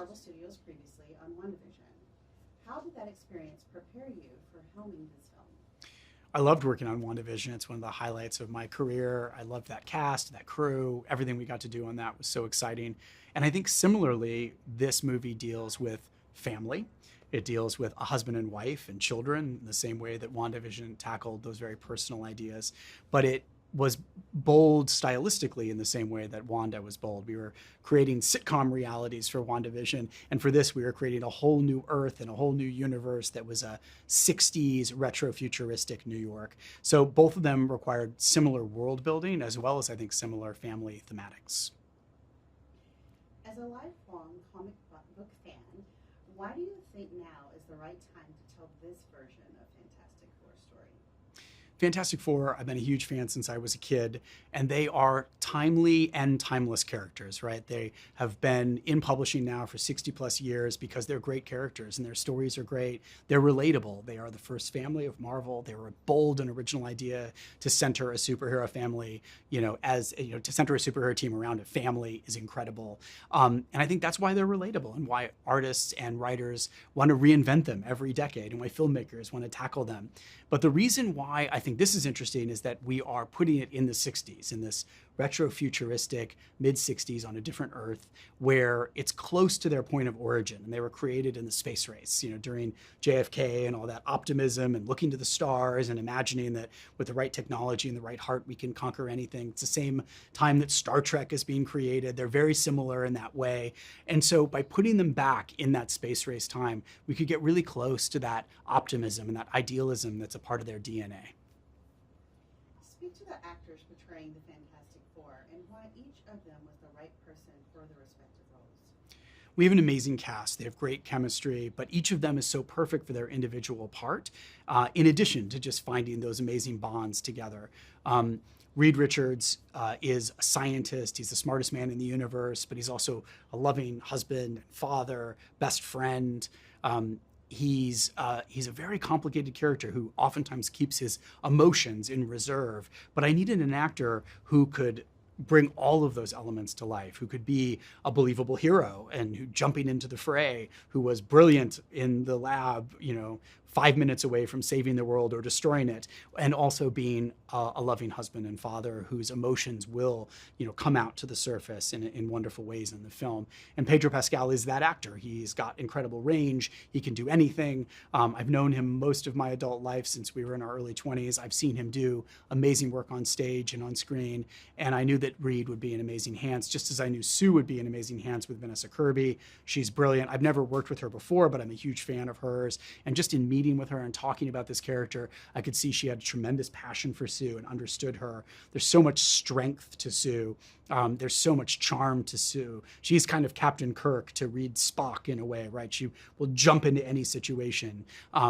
Marvel Studios previously on WandaVision. How did that experience prepare you for helming this film? I loved working on WandaVision. It's one of the highlights of my career. I loved that cast, that crew. Everything we got to do on that was so exciting. And I think similarly, this movie deals with family. It deals with a husband and wife and children in the same way that WandaVision tackled those very personal ideas. But it was bold stylistically in the same way that Wanda was bold. We were creating sitcom realities for WandaVision, and for this we were creating a whole new Earth and a whole new universe that was a 60s retro-futuristic New York. So both of them required similar world building as well as, I think, similar family thematics. As a lifelong comic book fan, why do you think now is the right time to tell this version of Fantastic Four story? Fantastic Four, I've been a huge fan since I was a kid, and they are timely and timeless characters, right? They have been in publishing now for 60 plus years because they're great characters and their stories are great. They're relatable. They are the first family of Marvel. They were a bold and original idea to center a superhero family, to center a superhero team around a family is incredible. And I think that's why they're relatable and why artists and writers want to reinvent them every decade and why filmmakers want to tackle them. But the reason why I think this is interesting is that we are putting it in the 60s, in this retro-futuristic mid-60s on a different Earth where it's close to their point of origin. And they were created in the space race, during JFK and all that optimism and looking to the stars and imagining that with the right technology and the right heart, we can conquer anything. It's the same time that Star Trek is being created. They're very similar in that way. And so by putting them back in that space race time, we could get really close to that optimism and that idealism that's a part of their DNA. Speak to the actors portraying the Fantastic Four and why each of them was the right person for the respective roles. We have an amazing cast. They have great chemistry, but each of them is so perfect for their individual part, in addition to just finding those amazing bonds together. Reed Richards is a scientist. He's the smartest man in the universe, but he's also a loving husband, father, best friend. He's a very complicated character who oftentimes keeps his emotions in reserve. But I needed an actor who could bring all of those elements to life, who could be a believable hero and who jumping into the fray, who was brilliant in the lab, 5 minutes away from saving the world or destroying it, and also being a loving husband and father whose emotions will, come out to the surface in wonderful ways in the film. And Pedro Pascal is that actor. He's got incredible range. He can do anything. I've known him most of my adult life since we were in our early 20s. I've seen him do amazing work on stage and on screen, and I knew that Reed would be in amazing hands, just as I knew Sue would be in amazing hands with Vanessa Kirby. She's brilliant. I've never worked with her before, but I'm a huge fan of hers. And just in meeting with her and talking about this character, I could see she had a tremendous passion for Sue and understood her. There's so much strength to Sue. There's so much charm to Sue. She's kind of Captain Kirk to Reed Spock in a way, right? She will jump into any situation.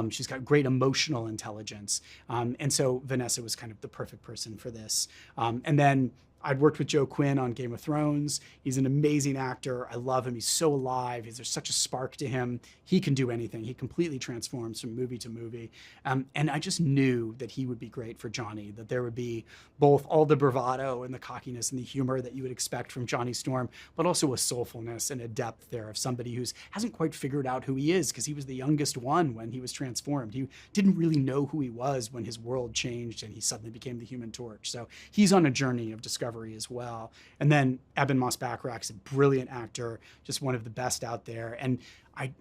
She's got great emotional intelligence. And so Vanessa was kind of the perfect person for this. And then I'd worked with Joe Quinn on Game of Thrones. He's an amazing actor. I love him. He's so alive. There's such a spark to him. He can do anything. He completely transforms from movie to movie. And I just knew that he would be great for Johnny, that there would be both all the bravado and the cockiness and the humor that you would expect from Johnny Storm, but also a soulfulness and a depth there of somebody who hasn't quite figured out who he is because he was the youngest one when he was transformed. He didn't really know who he was when his world changed and he suddenly became the Human Torch. So he's on a journey of discovery as well. And then Ebon Moss-Bachrach is a brilliant actor, just one of the best out there. And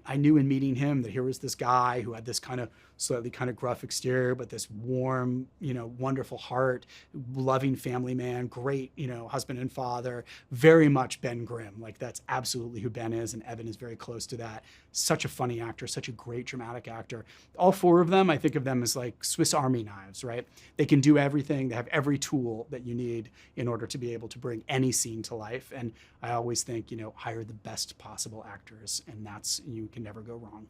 I knew in meeting him that here was this guy who had this kind of slightly kind of gruff exterior, but this warm, wonderful heart, loving family man, great, husband and father, very much Ben Grimm. Like that's absolutely who Ben is. And Ebon is very close to that. Such a funny actor, such a great dramatic actor. All four of them, I think of them as like Swiss Army knives, right? They can do everything. They have every tool that you need in order to be able to bring any scene to life. And I always think, hire the best possible actors, and you can never go wrong.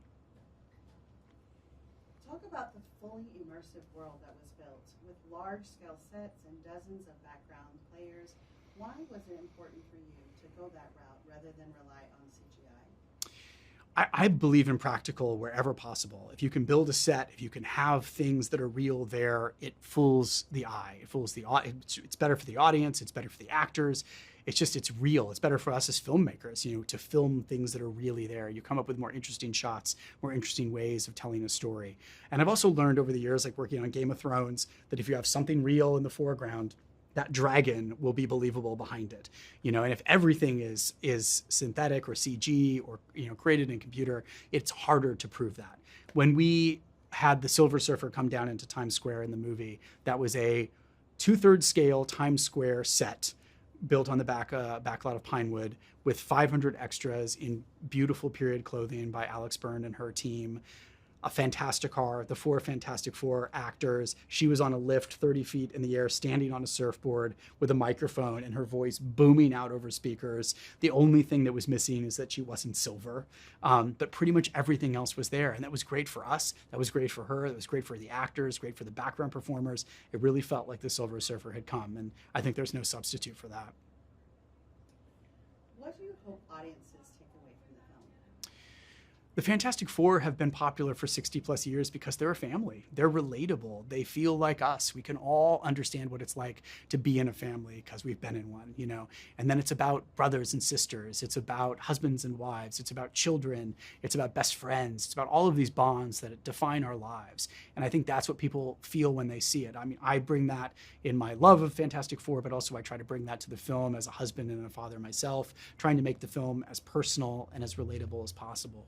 Talk about the fully immersive world that was built with large-scale sets and dozens of background players. Why was it important for you to go that route rather than rely on CGI? I believe in practical wherever possible. If you can build a set, if you can have things that are real there, it fools the eye. It fools the audience. It's better for the audience. It's better for the actors. It's real. It's better for us as filmmakers, to film things that are really there. You come up with more interesting shots, more interesting ways of telling a story. And I've also learned over the years, like working on Game of Thrones, that if you have something real in the foreground, that dragon will be believable behind it, and if everything is synthetic or CG or, created in computer, it's harder to prove that. When we had the Silver Surfer come down into Times Square in the movie, that was a 2/3 scale Times Square set built on the back lot of Pinewood with 500 extras in beautiful period clothing by Alex Byrne and her team. A fantastic car, the 4 Fantastic Four actors. She was on a lift 30 feet in the air, standing on a surfboard with a microphone and her voice booming out over speakers. The only thing that was missing is that she wasn't silver. But pretty much everything else was there. And that was great for us. That was great for her. That was great for the actors, great for the background performers. It really felt like the Silver Surfer had come. And I think there's no substitute for that. What do you hope audiences take away from the film? The Fantastic Four have been popular for 60 plus years because they're a family. They're relatable. They feel like us. We can all understand what it's like to be in a family because we've been in one, And then it's about brothers and sisters. It's about husbands and wives. It's about children. It's about best friends. It's about all of these bonds that define our lives. And I think that's what people feel when they see it. I mean, I bring that in my love of Fantastic Four, but also I try to bring that to the film as a husband and a father myself, trying to make the film as personal and as relatable as possible.